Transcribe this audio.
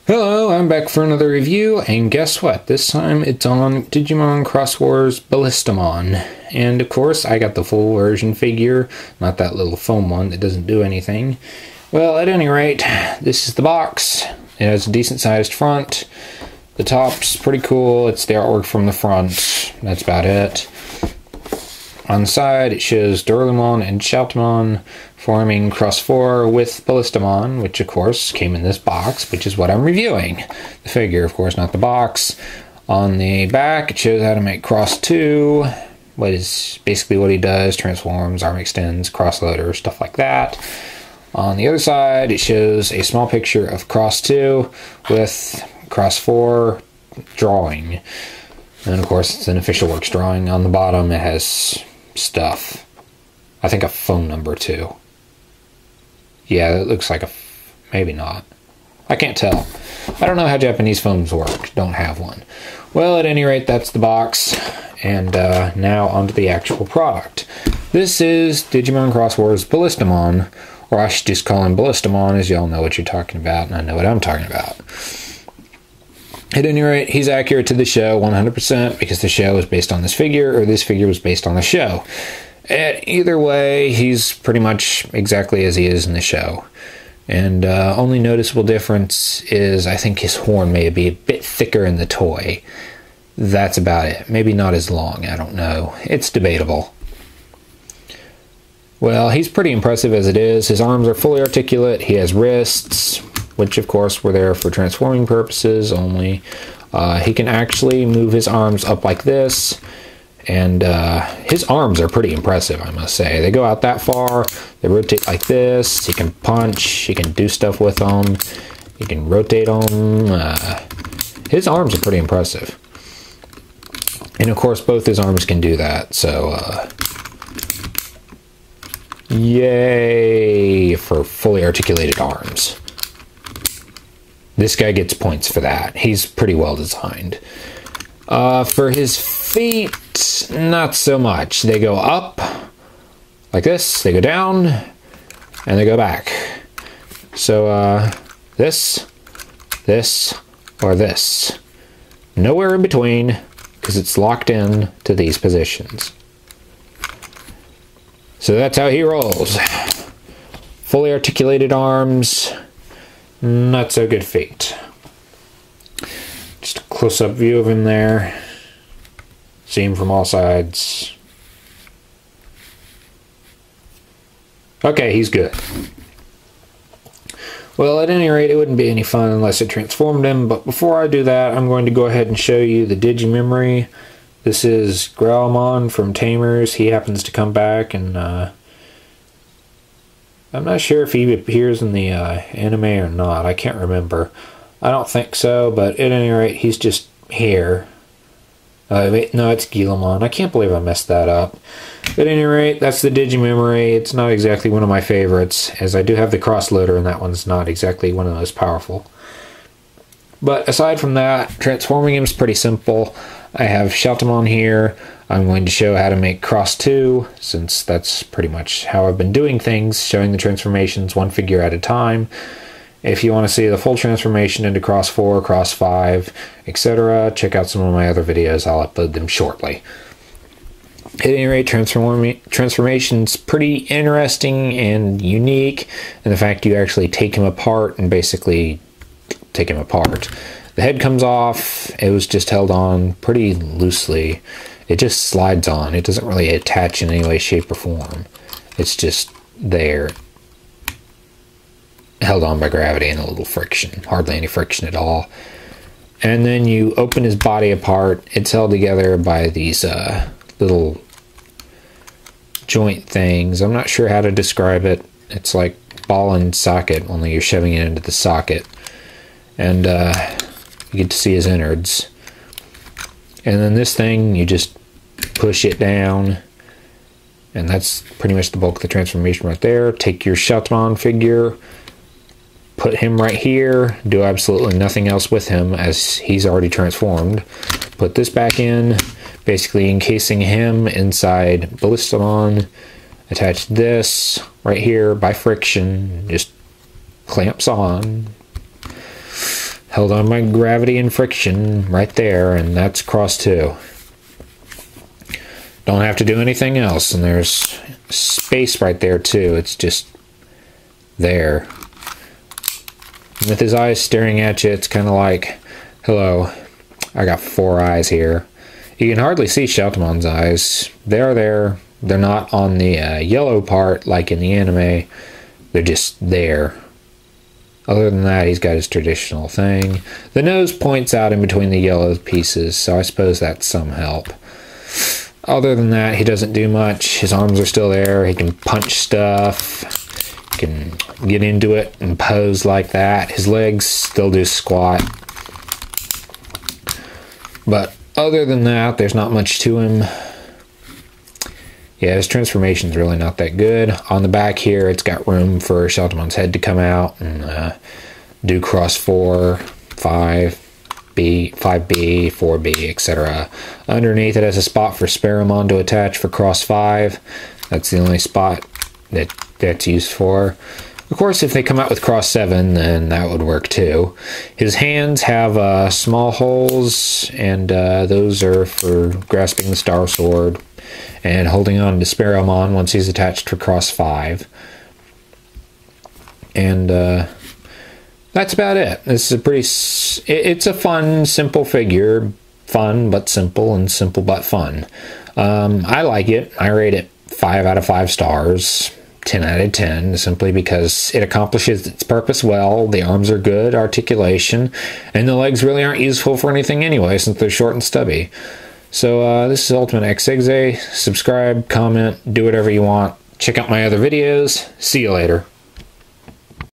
Hello, I'm back for another review, and guess what? This time it's on Digimon Cross Wars Ballistamon. And of course, I got the full version figure, not that little foam one that doesn't do anything. Well, at any rate, this is the box. It has a decent sized front. The top's pretty cool. It's the artwork from the front. That's about it. On the side, it shows Digimon and Shoutmon forming Cross 4 with Ballistamon, which of course came in this box, which is what I'm reviewing. The figure, of course, not the box. On the back, it shows how to make Cross 2, what is basically what he does, transforms, arm extends, cross loader, stuff like that. On the other side, it shows a small picture of Cross 2 with Cross 4 drawing. And of course, it's an official works drawing. On the bottom, it has stuff. I think a phone number too. Yeah, it looks like a... maybe not. I can't tell. I don't know how Japanese phones work. Don't have one. Well, at any rate, that's the box. And now onto the actual product. This is Digimon Cross Wars Ballistamon, or I should just call him Ballistamon, as y'all know what you're talking about, and I know what I'm talking about. At any rate, he's accurate to the show 100% because the show is based on this figure, or this figure was based on the show. Either way, he's pretty much exactly as he is in the show. And only noticeable difference is I think his horn may be a bit thicker in the toy. That's about it. Maybe not as long, I don't know. It's debatable. Well, he's pretty impressive as it is. His arms are fully articulate. He has wrists, which of course were there for transforming purposes only. He can actually move his arms up like this, and his arms are pretty impressive, I must say. They go out that far, they rotate like this, he can punch, he can do stuff with them, he can rotate them. His arms are pretty impressive. And of course both his arms can do that, so yay for fully articulated arms. This guy gets points for that. He's pretty well designed. For his feet, not so much. They go up like this, they go down, and they go back. So this, or this. Nowhere in between, because it's locked in to these positions. So that's how he rolls. Fully articulated arms, not so good feet. Just a close-up view of him there. See him from all sides. Okay, he's good. Well, at any rate, it wouldn't be any fun unless it transformed him, but before I do that, I'm going to go ahead and show you the Digimemory. This is Growlmon from Tamers. He happens to come back, and I'm not sure if he appears in the anime or not. I can't remember. I don't think so, but at any rate, he's just here. Wait, no, it's Gilomon. I can't believe I messed that up. At any rate, that's the Digimemory. It's not exactly one of my favorites, as I do have the cross-loader, and that one's not exactly one of the most powerful. But aside from that, transforming him is pretty simple. I have Shoutmon here. I'm going to show how to make Cross 2, since that's pretty much how I've been doing things, showing the transformations one figure at a time. If you want to see the full transformation into Cross 4, Cross 5, etc., check out some of my other videos. I'll upload them shortly. At any rate, transformation's pretty interesting and unique in the fact you actually take him apart and basically take him apart. The head comes off. It was just held on pretty loosely. It just slides on. It doesn't really attach in any way, shape, or form. It's just there, held on by gravity and a little friction. Hardly any friction at all. And then you open his body apart. It's held together by these little joint things. I'm not sure how to describe it. It's like ball and socket, only you're shoving it into the socket. And you get to see his innards. And then this thing, you just push it down. And that's pretty much the bulk of the transformation right there. Take your Shoutmon figure, put him right here, do absolutely nothing else with him as he's already transformed. Put this back in, basically encasing him inside Ballistamon. Attach this right here by friction, just clamps on. held on by gravity and friction right there, and that's cross 2. Don't have to do anything else, and there's space right there too. It's just there. And with his eyes staring at you, it's kind of like, hello, I got 4 eyes here. You can hardly see Shoutumon's eyes. They're there. They're not on the yellow part like in the anime. They're just there. Other than that, he's got his traditional thing. The nose points out in between the yellow pieces, so I suppose that's some help. Other than that, he doesn't do much. His arms are still there. He can punch stuff. He can get into it and pose like that. His legs still do squat. But other than that, there's not much to him. Yeah, his transformation's really not that good. On the back here, it's got room for Shoutumon's head to come out and do cross 4, 5B, 4B, etc. Underneath it has a spot for Sparamon to attach for cross 5. That's the only spot that's used for. Of course, if they come out with cross 7, then that would work too. His hands have small holes, and those are for grasping the Star Sword and holding on to Sparamon once he's attached for cross 5. And that's about it. This is a pretty... It's a fun, simple figure. Fun but simple, and simple but fun. I like it. I rate it 5 out of 5 stars. 10 out of 10, simply because it accomplishes its purpose well. The arms are good, articulation, and the legs really aren't useful for anything anyway, since they're short and stubby. So this is Ultimate Xros. Subscribe, comment, do whatever you want. Check out my other videos. See you later.